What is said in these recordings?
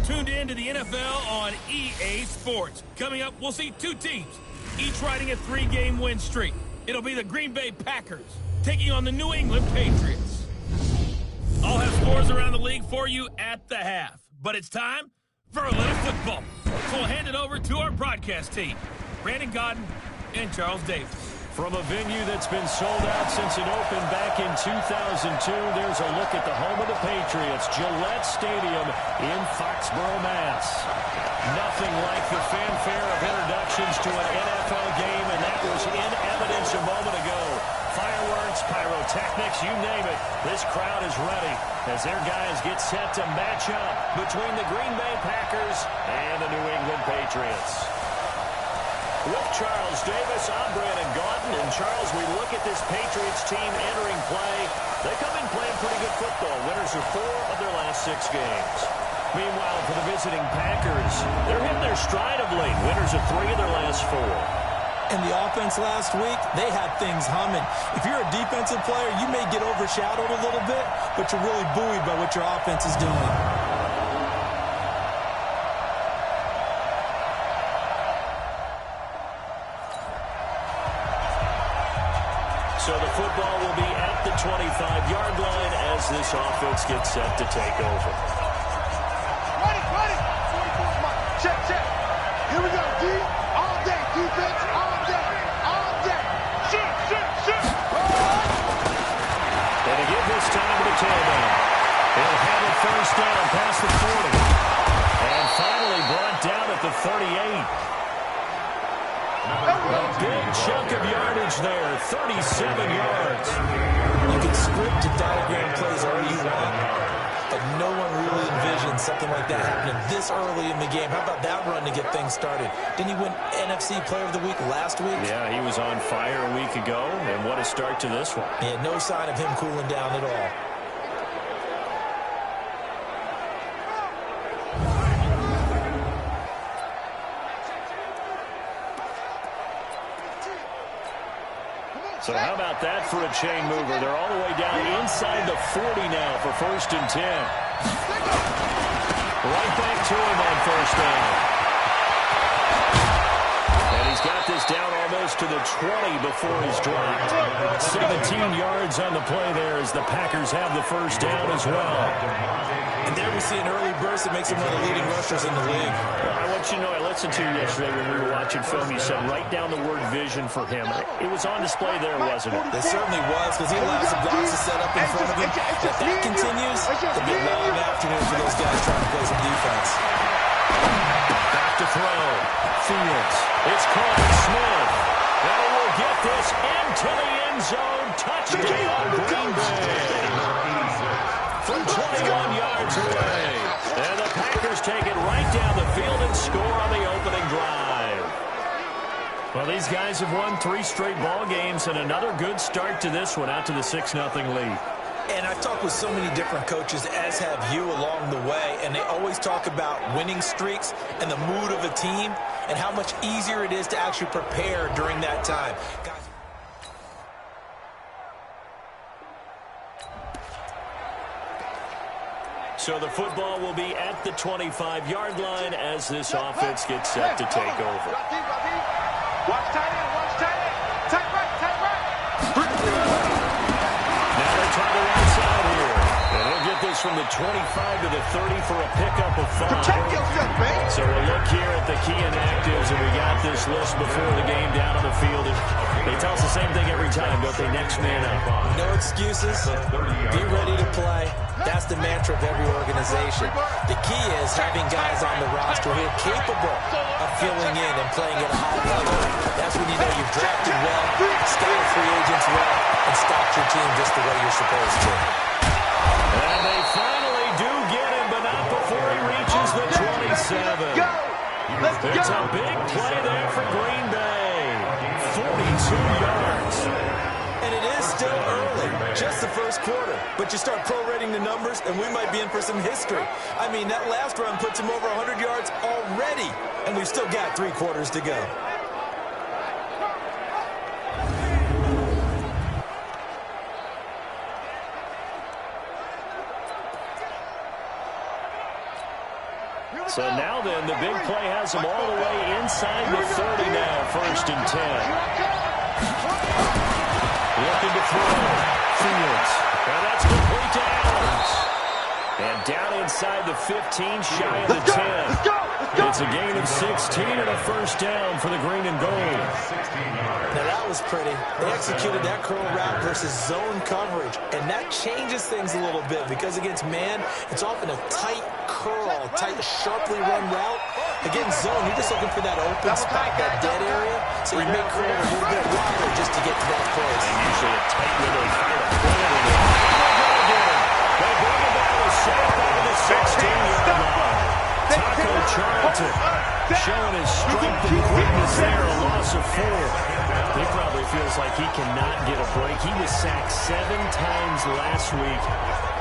tuned in to the NFL on EA Sports. Coming up, we'll see two teams, each riding a 3-game win streak. It'll be the Green Bay Packers taking on the New England Patriots. I'll have scores around the league for you at the half. But it's time for a little football. So we'll hand it over to our broadcast team, Brandon Godden and Charles Davis. From a venue that's been sold out since it opened back in 2002, there's a look at the home of the Patriots, Gillette Stadium in Foxborough, Mass. Nothing like the fanfare of introductions to an NFL game, and that was in evidence a moment ago. Fireworks, pyrotechnics, you name it. This crowd is ready as their guys get set to match up between the Green Bay Packers and the New England Patriots. With Charles Davis, I'm Brandon Godden. And Charles, we look at this Patriots team entering play. They come in playing pretty good football. Winners of 4 of their last 6 games. Meanwhile, for the visiting Packers, they're hitting their stride of late. Winners of 3 of their last 4. And the offense last week, they had things humming. If you're a defensive player, you may get overshadowed a little bit, but you're really buoyed by what your offense is doing. So the football will be at the 25-yard line as this offense gets set to take over. Ready. 44. Check. Here we go, D. All day, defense. All day. Shoot. And to give this time to the tailback. He'll have it first down past the 40. And finally brought down at the 38. A big chunk of yardage there, 37 yards. You can script and diagram plays all you want, but no one really envisioned something like that happening this early in the game. How about that run to get things started? Didn't he win NFC Player of the Week last week? Yeah, he was on fire a week ago, and what a start to this one. Yeah, no sign of him cooling down at all. So how about that for a chain mover? They're all the way down inside the 40 now for 1st and 10. Right back to him on 1st down. And he's got this down almost to the 20 before he's dropped. 17 yards on the play there as the Packers have the 1st down as well. And there we see an early burst that makes him one of the leading rushers in the league. I want you to know, I listened to you yesterday when we were watching film. You said write down the word vision for him. It was on display there, wasn't it? It certainly was, because he allows the blocks to set up in front of him. If that continues, it'll be a long afternoon for those guys trying to play some defense. Back to throw. Fields. It's caught. Smith. And he will get this into the end zone. Touchdown, Green Bay. From 21 yards away. And the Packers take it right down the field and score on the opening drive. Well, these guys have won 3 straight ball games and another good start to this one out to the 6-0 lead. And I've talked with so many different coaches, as have you, along the way, and they always talk about winning streaks and the mood of a team and how much easier it is to actually prepare during that time. Guys, so the football will be at the 25-yard line as this offense gets set to take over. Watch tight end. Tight right. Now they try the right side here. And he'll get this from the 25 to the 30 for a pickup of 5. Protect yourself, man. So we'll look here at the key inactives, and we got this list before the game down on the field. They tell us the same thing every time, don't they? Next man up. no excuses. Be ready to play. That's the mantra of every organization. The key is having guys on the roster who are capable of filling in and playing at a high level. That's when you know you've drafted well, scouted free agents well, and stocked your team just the way you're supposed to. And they finally do get him, but not before he reaches the 27. It's a big play there for Green Bay. 42 yards. And it is still early, just the first quarter. But you start prorating the numbers, and we might be in for some history. I mean, that last run puts him over 100 yards already, and we've still got 3 quarters to go. So now then, the big play has them all the way inside the 30 now, 1st and 10. Looking to throw. Fields. And that's complete to Adams. And down inside the 15, shy of the 10. It's a gain of 16 and a 1st down for the green and gold. Now that was pretty. They executed that curl route versus zone coverage, and that changes things a little bit because against man, it's often a tight curl, tight, sharply run route. Against zone, you're just looking for that open spot, that dead area, so you make curl a little bit wider just to get to that place. And usually a tight window to find a bullet in it. They bring it down to safe out of the 16-yard line. Taco Charlton showing his strength and quickness there, a loss of 4. He probably feels like he cannot get a break. He was sacked 7 times last week.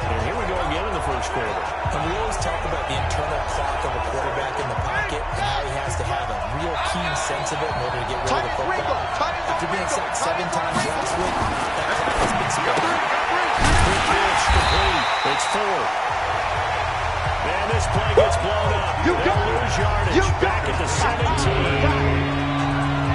And here we go again in the 1st quarter. And we always talk about the internal clock of a quarterback in the pocket and how he has to have a real keen sense of it in order to get rid of the football. After being sacked 7 times last week, that clock has been spent. Quick pitch complete. It's 4. And this play gets blown up. They'll lose yardage. Back at the 17.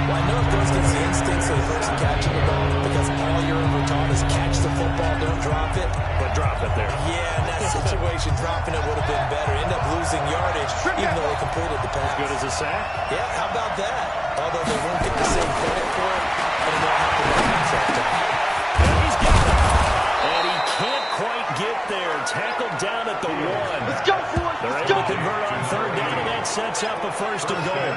Well, I know it goes against the instincts of the person catching the ball because all you're ever taught is catch the football, don't drop it. But drop it there. Yeah, in that situation, dropping it would have been better. End up losing yardage, even though they completed the pass. As good as a sack? Yeah, how about that? Although they won't get the same credit for it, but it won't happen that much that time. And he's got it. And he can't quite get there. Tackled down at the 1. Let's go, boys. They're able to convert on 3rd down, and that sets up a 1st and goal.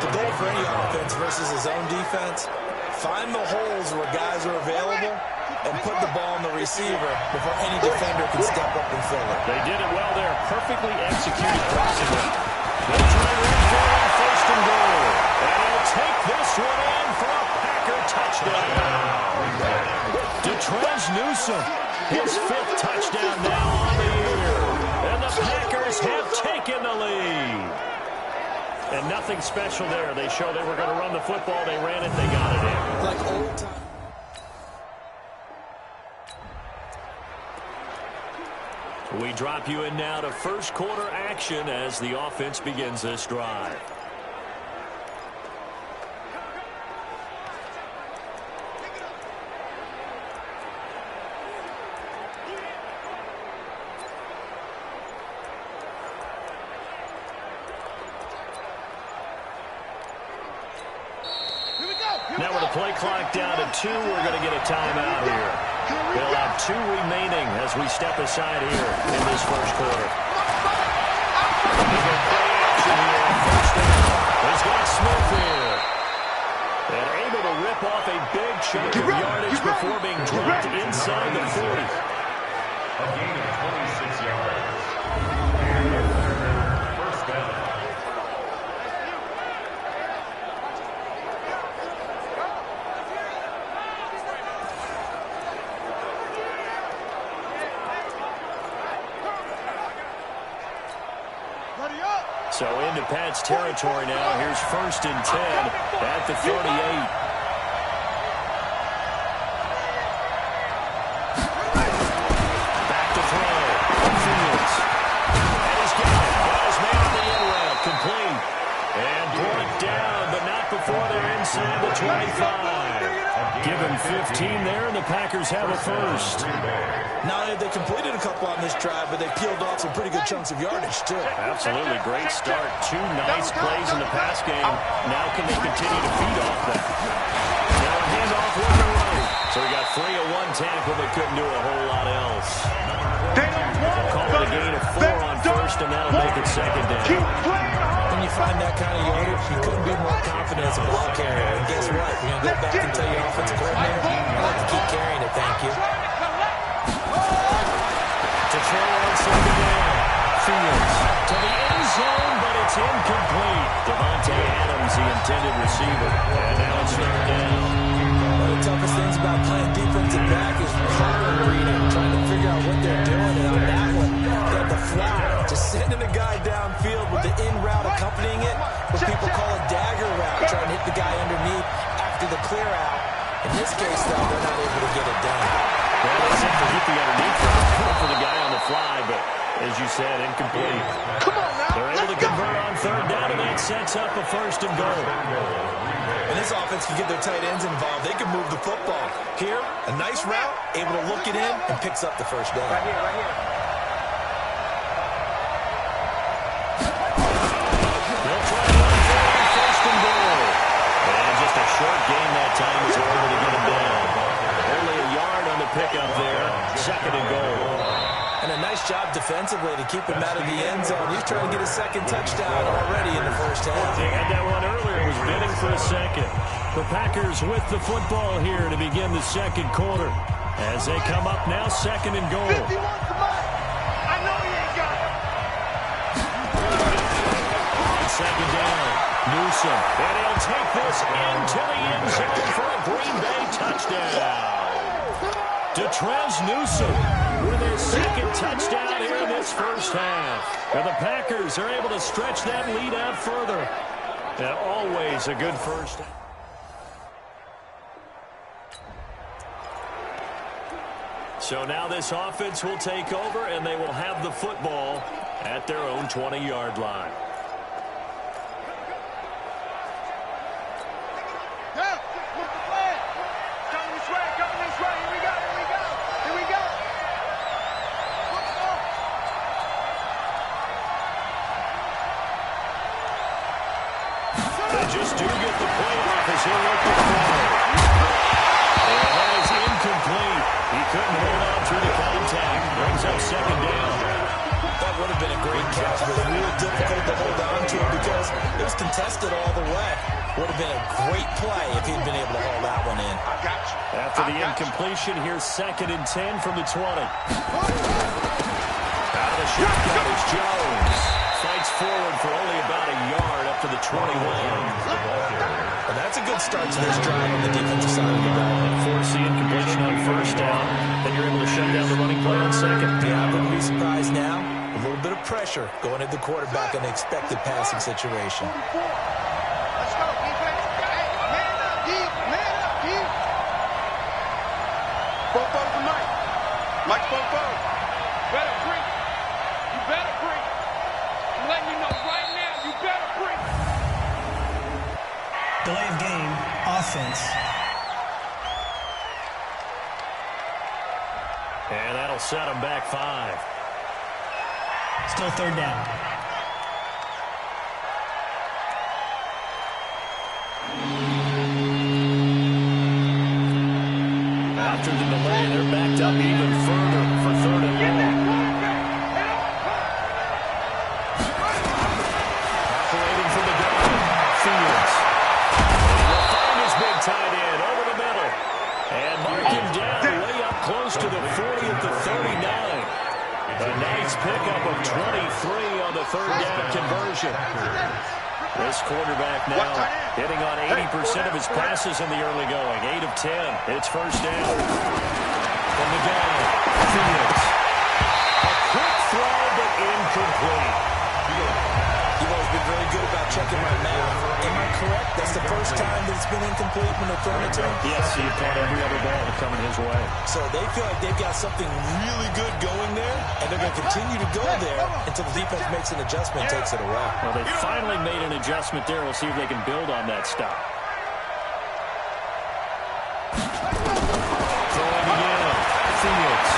The goal for any offense versus his own defense, find the holes where guys are available and put the ball on the receiver before any defender can step up and fill it. They did it well there. Perfectly executed crossing route. They try to run for it, 1st and goal. And he'll take this one in for a Packer touchdown. Detrez Newsome, his 5th touchdown now on the year. And the Packers have taken the lead. And nothing special there. They showed they were going to run the football. They ran it. They got it in. Like old time. We drop you in now to 1st quarter action as the offense begins this drive. Now with the play clock down to 2, we're going to get a timeout here. They'll have 2 remaining as we step aside here in this 1st quarter. Play action here on 1st down. He's got Smith here. And able to rip off a big chunk of yardage before being dropped inside the 40. A gain of 26 yards. First down. So into Pat's territory now. Here's 1st and 10 at the 38. Back to throw. Fields. And he's got it. Got his man on the in route. Complete. And brought down, but not before they're inside the 25. Give him 15 there, and the Packers have a 1st. Not only have they completed a couple on this drive, but they peeled off some pretty good chunks of yardage, too. Absolutely. Great start. 2 nice plays in the pass game. Now can they continue to feed off that? Now a handoff with the right. So we got 3 of 1 tackle, but couldn't do a whole lot else. Call it a gain of 4 on 1st, and that'll make it 2nd down. When you find that kind of yardage, you couldn't be more confident as a ball carrier. And guess what? You're going to go back and tell your offensive coordinator, I'd like to keep carrying it, thank you. To throw on 2nd down. Fields to the end zone, but it's incomplete. Devontae Adams, the intended receiver. And now it's 3rd down. One of the toughest things about playing defensive back is pattern reading, trying to figure out what they're doing. And on that one, they had the flat, just sending a guy downfield with the in route accompanying it, what people call a dagger route, trying to hit the guy underneath after the clear out. In this case, though, they're not able to get it done. Well, they seem to hit the underneath for the guy on the fly, but as you said, incomplete. Come on now. They're able sets up a 1st and goal. And this offense can get their tight ends involved. They can move the football. Here, a nice route, able to look it in, and picks up the 1st down. Right here, right here. They'll try to run forward, 1st and goal. And just a short gain that time as they're able to get him down. Only a yard on the pickup there. 2nd and goal. And a nice job defensively to keep him out of the end zone. He's trying to get a 2nd touchdown already in the 1st half. They had that one earlier. Was bidding for a 2nd. The Packers with the football here to begin the 2nd quarter. As they come up now, 2nd and goal. 50 wants the money. I know he ain't got it. 2nd down. Newsom. And he'll take this into the end zone for a Green Bay touchdown. Detrez Newsom with his 2nd touchdown here in this 1st half. And the Packers are able to stretch that lead out further. And always a good 1st half. So now this offense will take over, and they will have the football at their own 20-yard line. Just do get the play off as he'll look to throw. And that is incomplete. He couldn't hold on through the contact. Brings up 2nd down. That would have been a great catch, but real difficult to hold on to because it was contested all the way. Would have been a great play if he'd been able to hold that one in. After the incompletion, here's 2nd and 10 from the 20. Out of the shotgun is Jones. Fights forward for only about a yard up to the 21. And that's a good start to this drive on the defensive side of the ball. Force the incompletion on 1st down. Then you're able to shut down the running play on 2nd. Yeah, I wouldn't be surprised now. A little bit of pressure going at the quarterback in an expected passing situation. Let's go, defense. Hey, man up, D. Man up, D. Fofo to Mike. Mike Fofo. Better break. You better break. I'm letting you know right now, you better break. Delay of game, offense. And that'll set them back 5. Still 3rd down. After the delay, they're backed up even further for 3rd and long. Operating from the gun, Fields. And he'll find his big tight end over the middle. And mark him down way up close to the 40 at the 39. A nice pickup of 23 on the 3rd down conversion. This quarterback now hitting on 80% of his passes in the early going. 8 of 10. It's 1st down. From the gun, Fields. A quick throw, but incomplete. You've always been very good about checking my math. Am I correct? That's the first time that it's been incomplete when they're throwing it to him? Yes, he caught every other ball coming his way. So they feel like they've got something really good going there, and they're going to continue to go there until the defense makes an adjustment and takes it away. Well, they finally made an adjustment there. We'll see if they can build on that stop. Throwing again. Fields.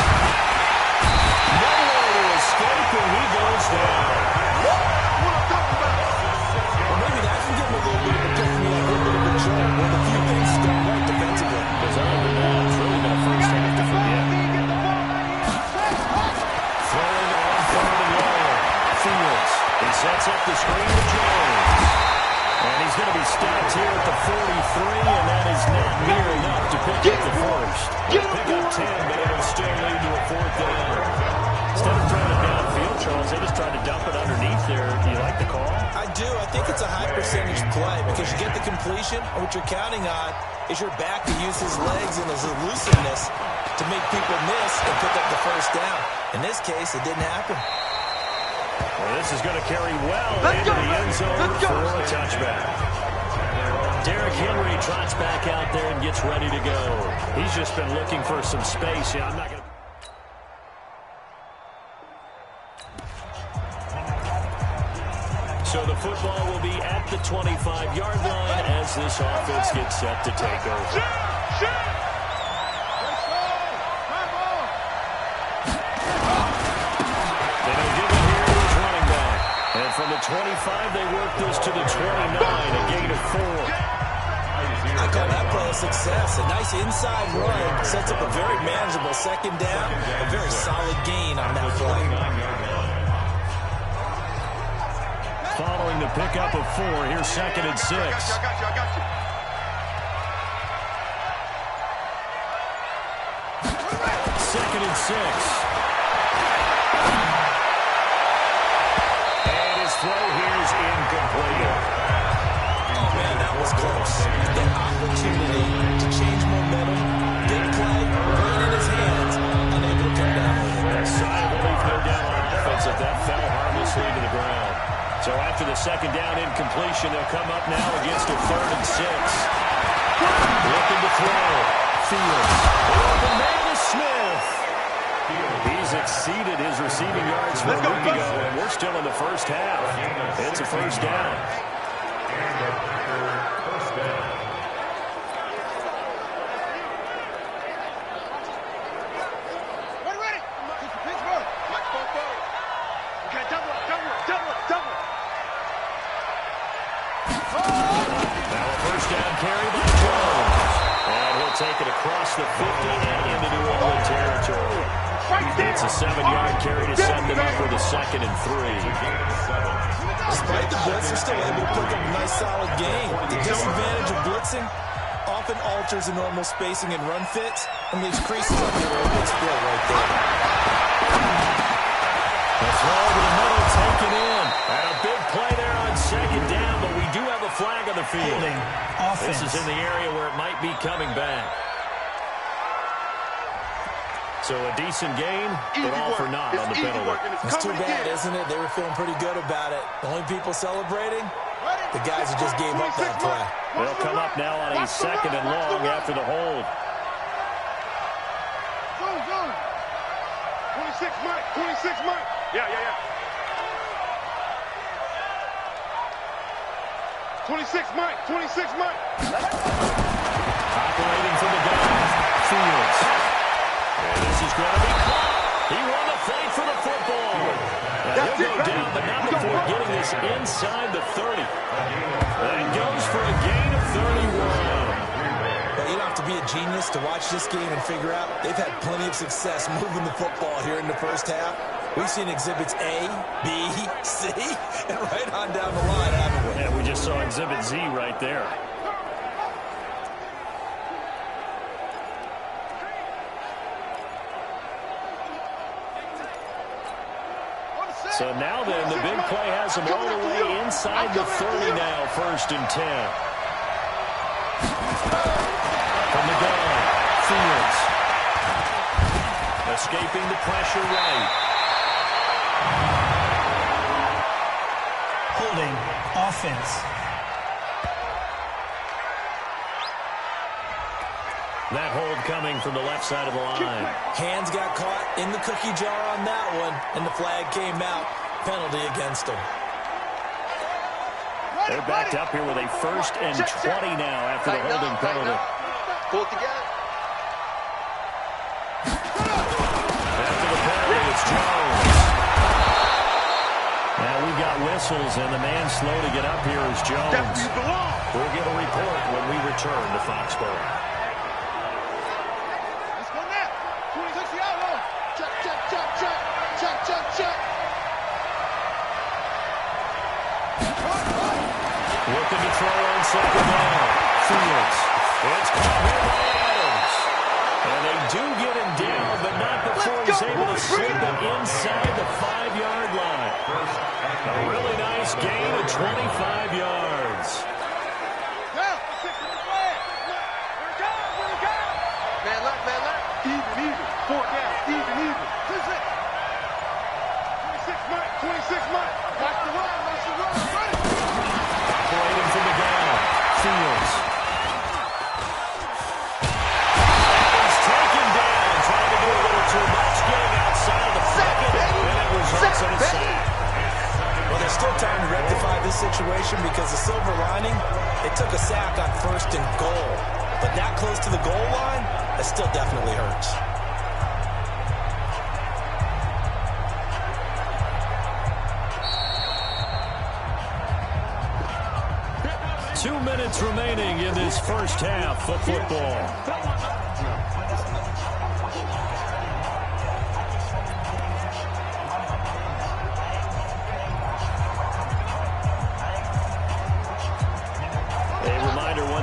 Nowhere to escape, and he goes down. Well, maybe that can give him a little bit of a pick-me-up, a little bit of a jolt when the few things go right defensively. Because other than that, it's really that 1st half to forget. Throwing on 3rd and long. Fields. He sets up the screen to Jones. And he's going to be stopped here at the 43, and that is not near enough to pick up the 1st. They'll pick up 10, but it'll still lead to a 4th down. Instead of throwing it downfield, Charles, they just tried to dump it underneath there. Do you like the call? I do. I think it's a high percentage play because you get the completion, and what you're counting on is your back to use his legs and his elusiveness to make people miss and pick up the 1st down. In this case, it didn't happen. Well, this is going to carry well into the end zone for a touchback. Derrick Henry trots back out there and gets ready to go. He's just been looking for some space. Yeah, I'm not going to... So the football will be at the 25-yard line as this offense gets set to take over. They don't give it here to his running back. And from the 25, they work this to the 29, a gain of 4. I call that play a success. A nice inside run sets up a very manageable second down. A very solid gain on that play. Following the pickup of 4, here's 2nd and 6. I got you. Second and 6. And his throw here is incomplete. Oh, man, that was close. The opportunity to change momentum, big play, right in his hands, unable to come down with it. A sigh of relief, no doubt, on offense if that fell harmlessly to the ground. So after the second down incompletion, they'll come up now against a 3rd and 6. Looking to throw. Fields. Open man is Smith. He's exceeded his receiving yards from a week ago, and we're still in the first half. It's a first down. Ready. Pittsburgh. Let's go forward. Okay, double it. Now a first down carry by Jones. And he'll take it across the 50 and into New England territory. It's a 7-yard carry to set them up with a 2nd and 3. Despite the blitz, they're still able to pick up a nice solid gain. The disadvantage of blitzing often alters the normal spacing and run fits and leaves creases on the open split right there. The throw to the middle taken in. And a big play there on 2nd down, but we do have a flag on the field. This is in the area where it might be coming back. So a decent gain, but all for naught on the penalty. It's too bad, isn't it? They were feeling pretty good about it. The only people celebrating, the guys who just gave up that play. They'll come up now on a 2nd and long after the hold. Zone. 26 Mike. Yeah. 26 Mike. Operating from the gun, Fields. And this is going to be caught. He won the fight for the football. Now he'll go down, but not before getting this inside the 30. That goes for a gain of 31. But you don't have to be a genius to watch this game and figure out they've had plenty of success moving the football here in the first half. We've seen exhibits A, B, C, and right on down the line, haven't we? Yeah, we just saw exhibit Z right there. So now then, the big play has them all the way inside the 30 now, 1st and 10. From the gun, Fields. Escaping the pressure right. Holding offense. That hold coming from the left side of the line. Hands got caught in the cookie jar on that one, and the flag came out. Penalty against them. They're backed up here with a 1st and 20 now after the holding penalty. Pull it together. After the penalty, it's Jones. Now we've got whistles, and the man slow to get up here is Jones. We'll get a report when we return to Foxborough. Looking to throw on 2nd down. Fields. It's caught here by Adams. And they do get him down, but not before he's able to slip it inside the 5-yard line. A really nice gain of 25 yards. Man left. Even. 4 down. Even. 26 Mike. Watch the run. Operating from the ground. Fields. He's taken down. Trying to do a little too much. Getting outside of the pocket. And it results in a sack. Well, there's still time to rectify this situation because the silver lining, they took a sack on 1st and goal. But that close to the goal line, that still definitely hurts. 2 minutes remaining in this first half of football.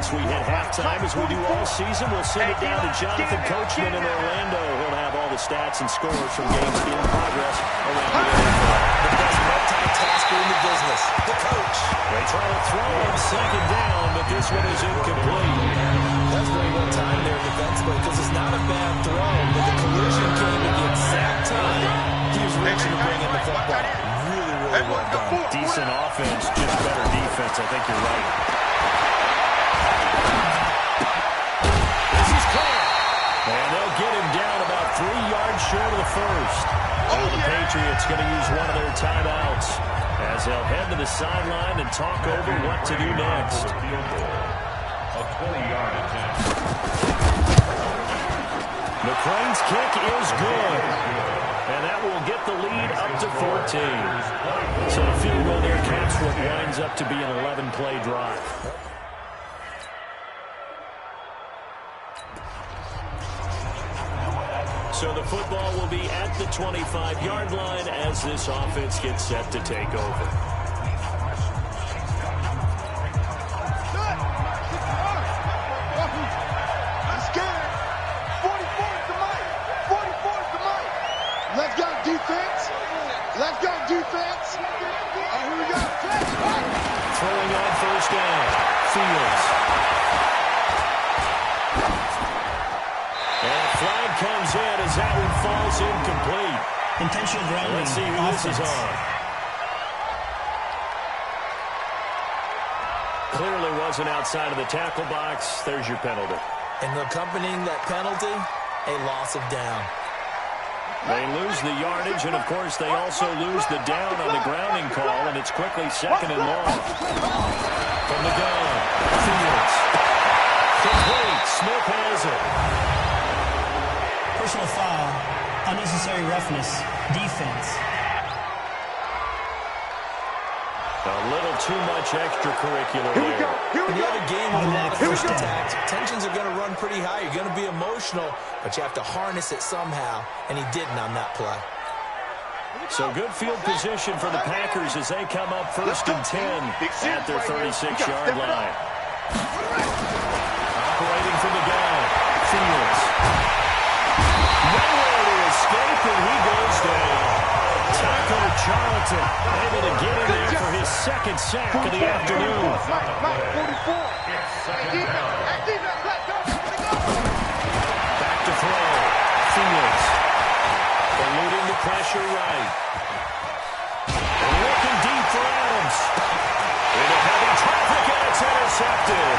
Once we hit halftime, as we do all season, we'll send it down to Jonathan Coachman in Orlando. He'll have all the stats and scores from games in progress around the NFL. The best multitasker in the business, the coach. They try to throw on 2nd down, but this one is incomplete. That's very well timed there defensively because it's not a bad throw, but the collision came at the exact time he was reaching to bring in the football. Really well done. Decent offense, just better defense. I think you're right. And they'll get him down about 3 yards short of the first. Now the Patriots going to use one of their timeouts as they'll head to the sideline and talk over what to do next. A 20-yard attempt. McClain's kick is good. And that will get the lead up to 14. So the field goal there caps what winds up to be an 11-play drive. So the football will be at the 25-yard line as this offense gets set to take over. Let's get it. 44 is the mic. 44 is the mic. Let's go defense. Let's go defense. Here we go. Throwing on 1st down. Fields. Flag comes in as that one falls incomplete. Intentional grounding. Let's see who this is on. Clearly wasn't outside of the tackle box. There's your penalty. And accompanying that penalty, a loss of down. They lose the yardage, and of course they also lose the down on the grounding call, and it's quickly 2nd and long. From the gun, Fields. Complete. Smith has it. Personal foul, unnecessary roughness, defense. A little too much extracurricular Here we go. Here we When you go. have a game with a lot of Here we go. contact, tensions are going to run pretty high. You're going to be emotional, but you have to harness it somehow, and he didn't on that play. So good field position for the Packers as they come up 1st and 10 at their 36-yard line. Operating from the gun, Fields. Nowhere to escape, and he goes down. Tackle Charlton able to get in there for his 2nd sack of the afternoon. Mike, 44. Back to throw. Fields. Eluding the pressure right. Looking deep for Adams. Into heavy traffic, and it's intercepted.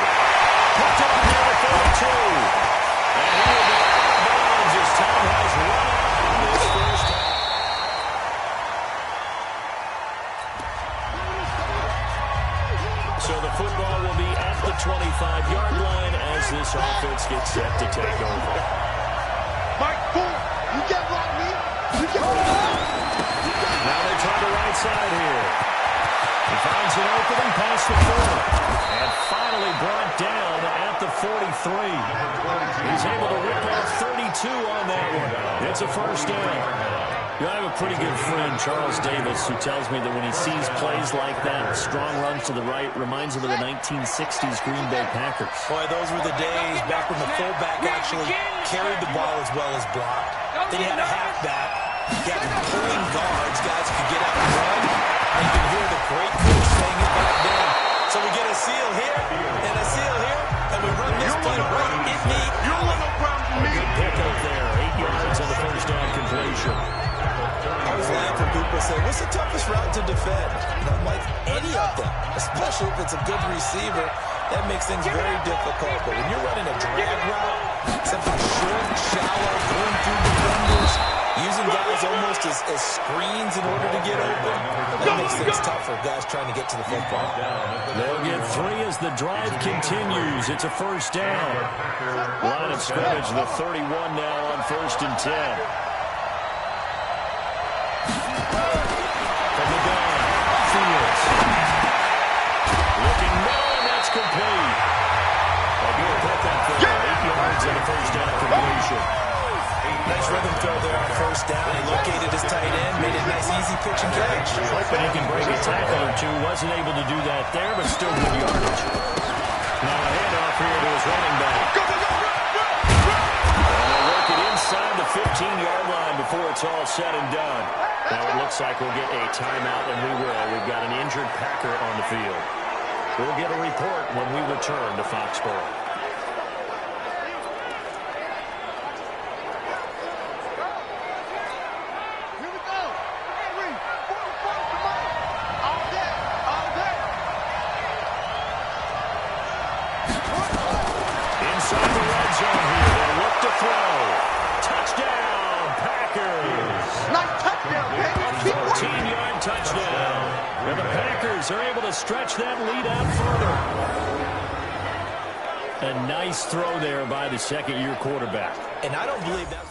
Picked up near the 32. And he will be out of bounds as time has run out in this first half. So the football will be at the 25-yard line as this offense gets set to take over. Mike, boom. You get like me. You get like me. Now they try the right side here. He finds an opening past the 4. And finally brought down at the 43. He's able to rip off 32 on that one. It's a 1st down. You know, I have a pretty good friend, Charles Davis, who tells me that when he sees plays like that, strong runs to the right, reminds him of the 1960s Green Bay Packers. Boy, those were the days back when the fullback actually carried the ball as well as blocked. Then you had a halfback. You had pulling guards, guys who could get out and run. And you can hear the great coach saying it back then. So we get a seal here and a seal here, and we run this play right in the alley. Good pickup there. 8 yards on the 1st down completion. I was laughing when people say, what's the toughest route to defend? And I'm like, any of them, especially if it's a good receiver. That makes things very difficult. But when you're running a drag route, something short, shallow, going through defenders, you Using guys almost as screens in order to get open. That makes things tough for guys trying to get to the football. They'll get 3 as the drive continues. It's a first down. Line of scrimmage, the 31 now on 1st and 10. From the gun, Fields. Looking low, and that's complete. They'll do a pickup there. 8 yards and a first down completion. Nice rhythm throw there on 1st down. He located his tight end, made a nice easy pitch and catch. Hoping he can break a tackle or two. Wasn't able to do that there, but still good yardage. Now a handoff here to his running back. And they'll work it inside the 15-yard line before it's all said and done. Now it looks like we'll get a timeout, and we will. We've got an injured Packer on the field. We'll get a report when we return to Foxborough. Inside the red zone here. They look to throw. Touchdown, Packers. Nice touchdown, baby. 14-yard touchdown. And the Packers are able to stretch that lead out further. A nice throw there by the second-year quarterback. And I don't believe that's...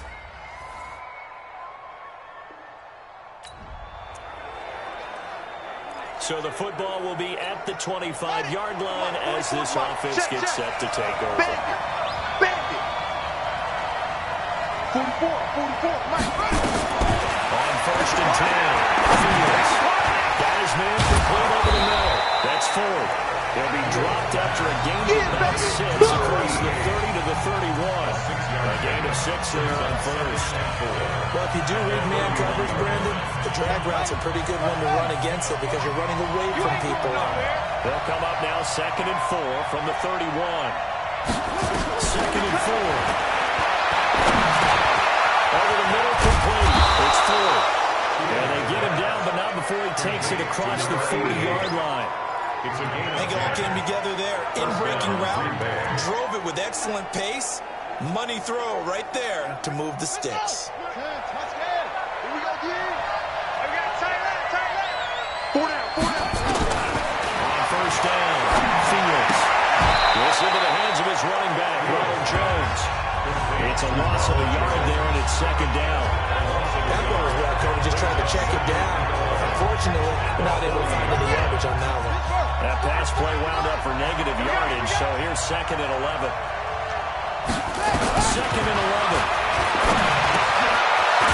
So the football will be at the 25-yard line as this offense gets set to take over. Bandit. 44, Mike. On 1st and 10, Fields got his man complete over the middle. That's 4th. They'll be dropped after a gain of about 6 across the 30 to the 31. A gain of 6 there on 1st. Well, if you do read man coverage, Brandon, the drag route's a pretty good one to run against it because you're running away from people. They'll come up now 2nd and 4 from the 31. 2nd and 4. Over the middle, complete. It's 4. And they get him down, but not before he takes it across the 40-yard line. I think it all came together there. In-breaking route, drove it with excellent pace. Money throw right there to move the sticks. Here we go, D. Four down. On 1st down, Fields. Gets into the hands of his running back, Ronald Jones. It's a loss of a yard there, and it's 2nd down. That one was well covered, just trying to check it down. Unfortunately, not able to find any yardage on that one. That pass play wound up for negative yardage, so here's 2nd and 11. 2nd and 11.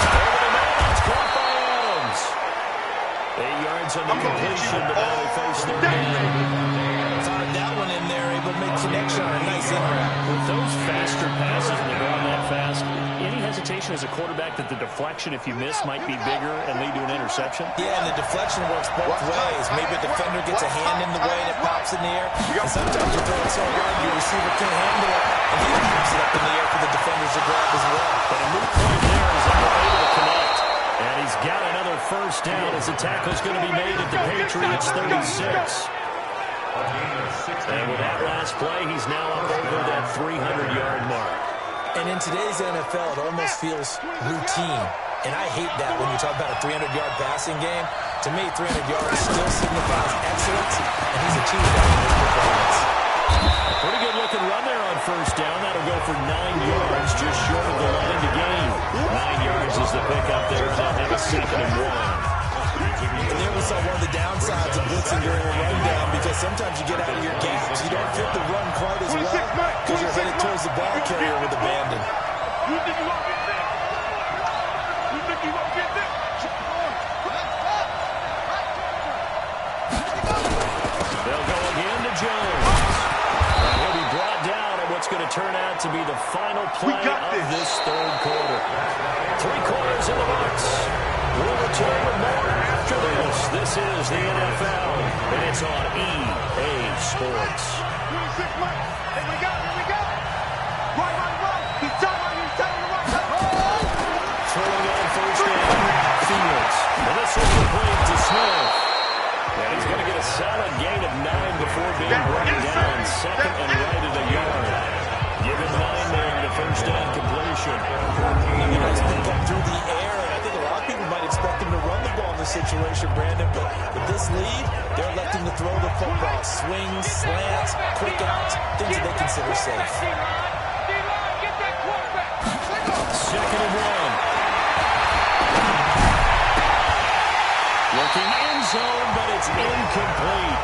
Over the middle, it's caught by Adams. 8 yards on the completion, but now they face their man. Found that one in there, able to make connection on a nice in-route. With those faster passes, and they're going that fast, any hesitation as a quarterback that the deflection, if you miss, might be bigger and lead to an interception? Yeah, and the deflection works both ways. Maybe a defender gets a hand in the way and it pops in the air. And sometimes you throw it so hard your receiver can't handle it, and he pops it up in the air for the defenders to grab as well. But a move point there is able to connect. And he's got another 1st down as the tackle's going to be made at the Patriots 36. And with that last play, he's now up over that 300-yard mark. And in today's NFL, it almost feels routine. And I hate that when you talk about a 300-yard passing game. To me, 300 yards still signifies excellence, and he's achieved that in his performance. Pretty good looking run there on 1st down. That'll go for 9 yards, just short of the line to gain. 9 yards is the pickup there. They'll have a 2nd and 1. And there we saw one of the downsides of blitzing during a rundown, because sometimes you get out of your games. You don't fit the run quite as well because you're headed towards the ball carrier with abandon. You think you won't get this? You think you won't get this? They'll go again to Jones. And he'll be brought down on what's going to turn out to be the final play of this 3rd quarter. 3 quarters in the box. We'll return with more after this. This is the NFL, and it's on EA Sports. 26 Mike. Here we go. Right. He's telling the right. Throwing on 1st down, Fields. And this will be played to Smith. And he's going to get a solid gain of 9 before being brought down. 2nd and right at a yard. Give him 9 there to 1st down completion. Nice pick up through the air. situation, Brandon, but with this lead, they're electing to throw the football. Swings, slants, quick outs, things that they consider safe. Second and 1. Looking end zone, but it's incomplete.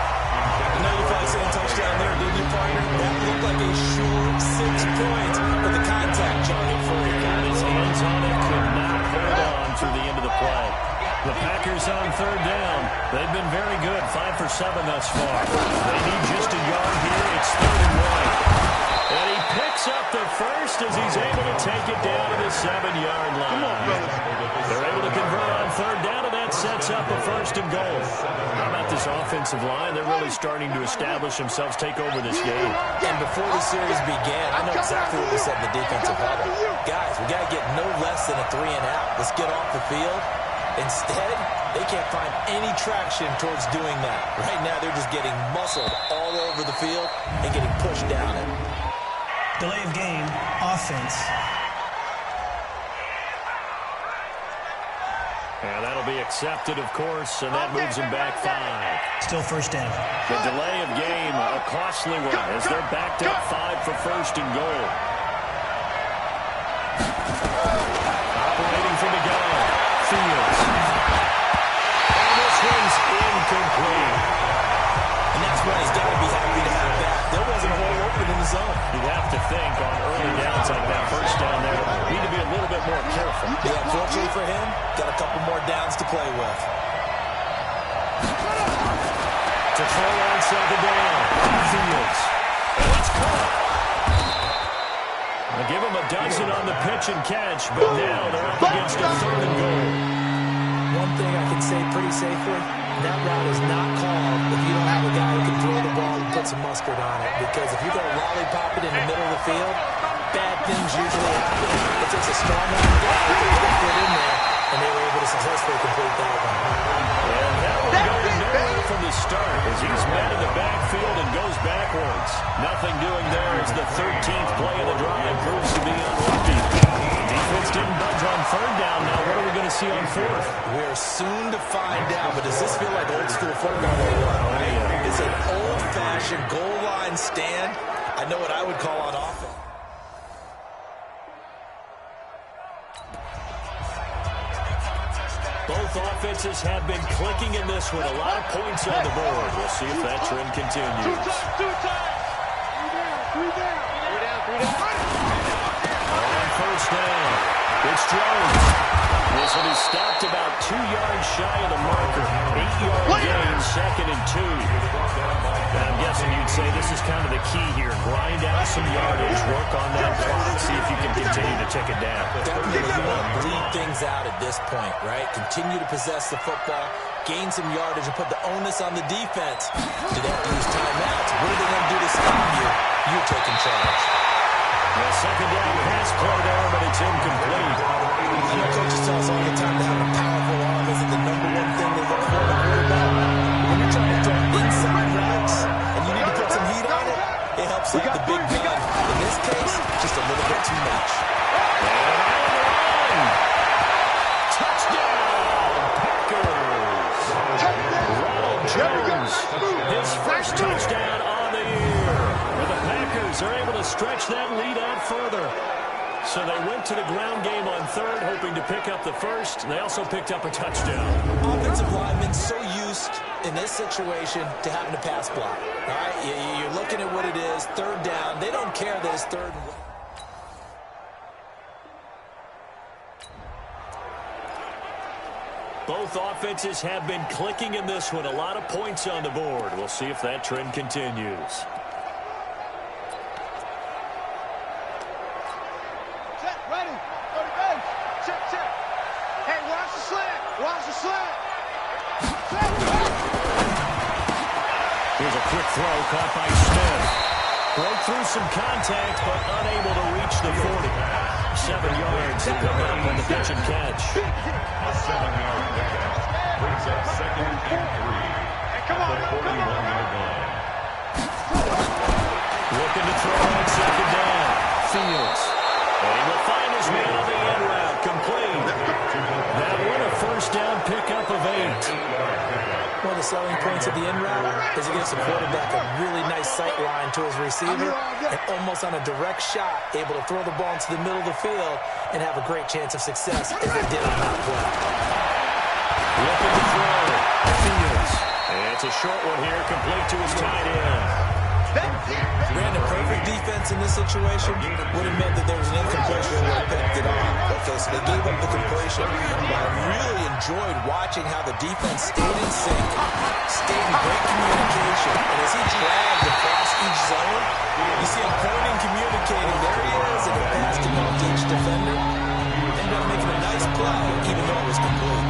You know, you probably saying touchdown there, didn't you, partner? That looked like a sure 6 points, but the contact jarred it free. Got his hands on it, could not hold on through the end of the play. The Packers on third down. They've been very good, 5 for 7 thus far. They need just a yard here. It's 3rd and 1. And he picks up the first as he's able to take it down to the 7-yard line. Come on, fellas. They're able to convert on third down, and that sets up a 1st and goal. How about this offensive line? They're really starting to establish themselves, take over this game. And before the series began, I know exactly what we said in the defensive huddle. Guys, we got to get no less than a 3 and out. Let's get off the field. Instead, they can't find any traction towards doing that. Right now, they're just getting muscled all over the field and getting pushed down it. Delay of game, offense. And that'll be accepted, of course, and that moves them back 5. Still first down. The delay of game, a costly one, as they're backed up 5 for 1st and goal. Operating from the gun, Fields. And this one's incomplete. And that's why he's got to be happy to have that. There wasn't a hole open in the zone. You'd have to think on early downs like that, first down there, need to be a little bit more careful. Yeah, fortunately for him, got a couple more downs to play with. To throw on second down, Fields. And it's caught. I'll give him a dozen on the pitch and catch, but now they're up against a 3rd and goal. One thing I can say pretty safely, that route is not called if you don't have a guy who can throw the ball and put some mustard on it. Because if you're going to lollipop it in the middle of the field, bad things usually happen. It takes a strong enough guy to get it in there, and they were able to successfully complete that one. And that one going nowhere from the start as he's met in the backfield and goes backwards. Nothing doing there as the 13th play of the drive proves to be unlucky. Defense didn't budge on third down. Now what are we going to see on 4th? We're soon to find out, but does this feel like old school football or what? Right? It's an old-fashioned goal line stand. I know what I would call on offense. Both offenses have been clicking in this one. A lot of points on the board. We'll see if that trend continues. On first down, it's Jones. This one is stopped about 2 yards shy of the marker. 8-yard gain, 2nd and 2. And I'm guessing you'd say this is kind of the key here. Grind out some yardage, work on that clock, see if you can continue to take it down. Definitely, you want to bleed things out at this point, right? Continue to possess the football, gain some yardage, and put the onus on the defense. Do they have to use timeouts? What are they going to do to stop you? You're taking charge. Well, second down pass play there, but it's incomplete. You know, coaches tell us all the time that having a powerful arm isn't the number one thing they look for in a quarterback. When you're trying to throw inside routes and you need to put some heat on it, it helps like the big gun. In this case, just a little bit too much. Touchdown, Packers! Ronald Jones, his first touchdown on the year. And the Packers are able to stretch that lead out further. So they went to the ground game on third, hoping to pick up the first. They also picked up a touchdown. Offensive linemen so used in this situation to having to pass block. All right, you're looking at what it is, third down. They don't care that it's third and one. Both offenses have been clicking in this one. A lot of points on the board. We'll see if that trend continues. Set, ready, go to base. Set. Hey, watch the slant. Watch the slant. Here's a quick throw caught by Smith. Broke through some contact, but unable to reach the 40. 7 yards to pick up on the pitch and catch. A 7-yard pickup brings up 2nd and 3 at the 41-yard line. Looking to throw on second down. Fields. And he will find his man on the end route. Complete. That one a first down pickup of 8. One of the selling points of the in route is it gives the quarterback a really nice sight line to his receiver and almost on a direct shot able to throw the ball into the middle of the field and have a great chance of success as they did on that play. Looking to throw. Fields. And it's a short one here, complete to his tight end. Ran a perfect defense in this situation. Would have meant that there was an incompletion and would have picked it off. Okay, so they gave up the completion. But I really enjoyed watching how the defense stayed in sync, stayed in great communication. And as he dragged across each zone, you see him pointing, communicating. There he is, and it passed him off to each defender. Ended up making a nice play, even though it was complete.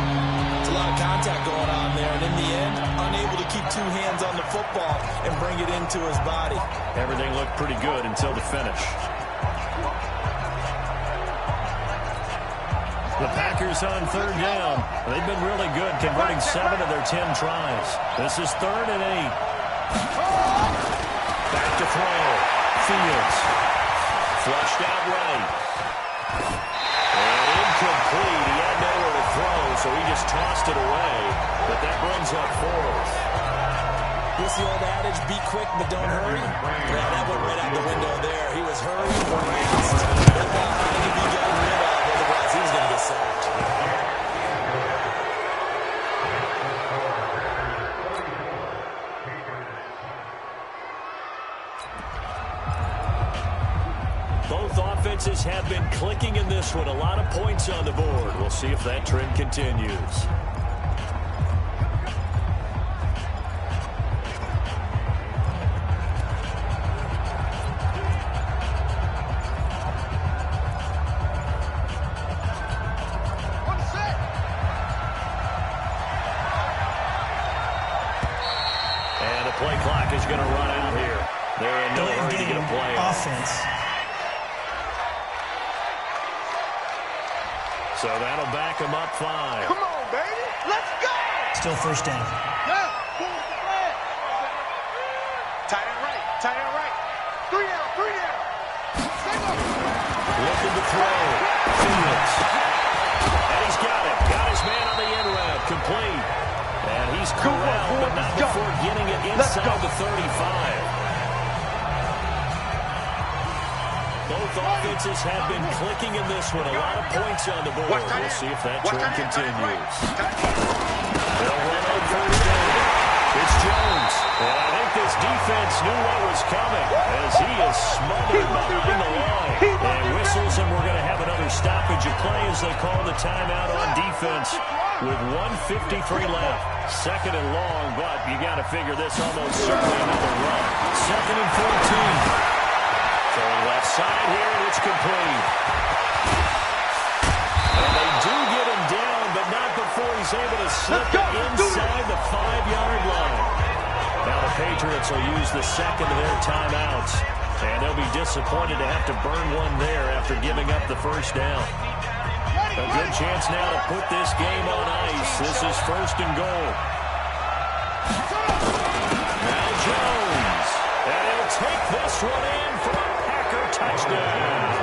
It's a lot of contact going on there, and in the end, unable to keep two hands on the football and bring it into his body. Everything looked pretty good until the finish. The Packers on third down. They've been really good, converting 7 of their 10 tries. This is 3rd and 8. Back to throw. Fields. Flushed out right. And incomplete. He had nowhere to throw, so he just tossed it away. But that brings up 4th. What's the old adage? Be quick, but don't hurry. Yeah, that went right out the window there. He was hurrying fast. That ball had to be gotten rid of, otherwise he was going to get sacked. Both offenses have been clicking in this one. A lot of points on the board. We'll see if that trend continues. Play clock is going to run out here. They're in no hurry to get a play offense. So that'll back them up 5. Come on, baby. Let's go. Still first down. Yeah. Tight end right. Tight end right. 3 down. 3 down. Looking to throw. Fields. And he's got it. Got his man on the end route. Complete. And he's corralled, but not before getting it inside the 35. Both offenses have been clicking in this one. A lot of points on the board. We'll see if that trend continues. They'll run on first down. It's Jones. And I think this defense knew what was coming as he is smothered behind the line. And whistles, and we're going to have another stoppage of play as they call the timeout on defense with 1:53 left. 2nd and long, but you got to figure this almost certainly another run. 2nd and 14. Going left side here, and it's complete. And they do get him down, but not before he's able to slip it inside the 5-yard line. Now the Patriots will use the 2nd of their timeouts, and they'll be disappointed to have to burn one there after giving up the first down. A good chance now to put this game on ice. This is 1st and goal. Now Jones. And he'll take this one in for a Packer touchdown.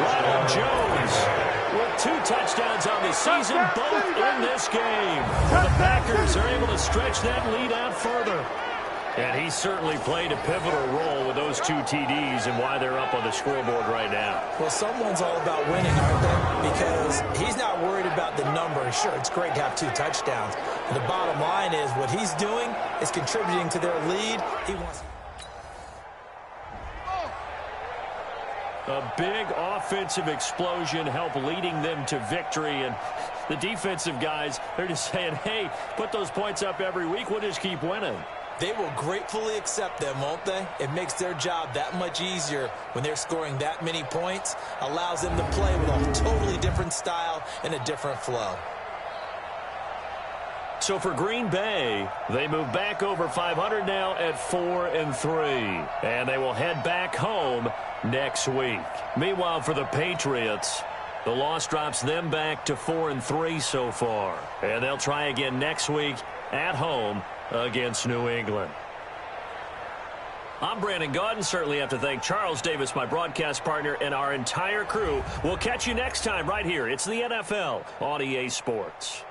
Ronald Jones with 2 touchdowns on the season, both in this game. The Packers are able to stretch that lead out further. And he certainly played a pivotal role with those 2 TDs and why they're up on the scoreboard right now. Well, someone's all about winning, aren't they? Because he's not worried about the number. Sure, it's great to have 2 touchdowns. And the bottom line is what he's doing is contributing to their lead. He wants... A big offensive explosion helped leading them to victory. And the defensive guys, they're just saying, hey, put those points up every week. We'll just keep winning. They will gratefully accept them, won't they? It makes their job that much easier when they're scoring that many points. Allows them to play with a totally different style and a different flow. So for Green Bay, they move back over 500 now at 4-3. And they will head back home next week. Meanwhile, for the Patriots, the loss drops them back to 4-3 so far. And they'll try again next week at home against New England. I'm Brandon Gaudin. Certainly have to thank Charles Davis, my broadcast partner, and our entire crew. We'll catch you next time right here. It's the NFL on EA Sports.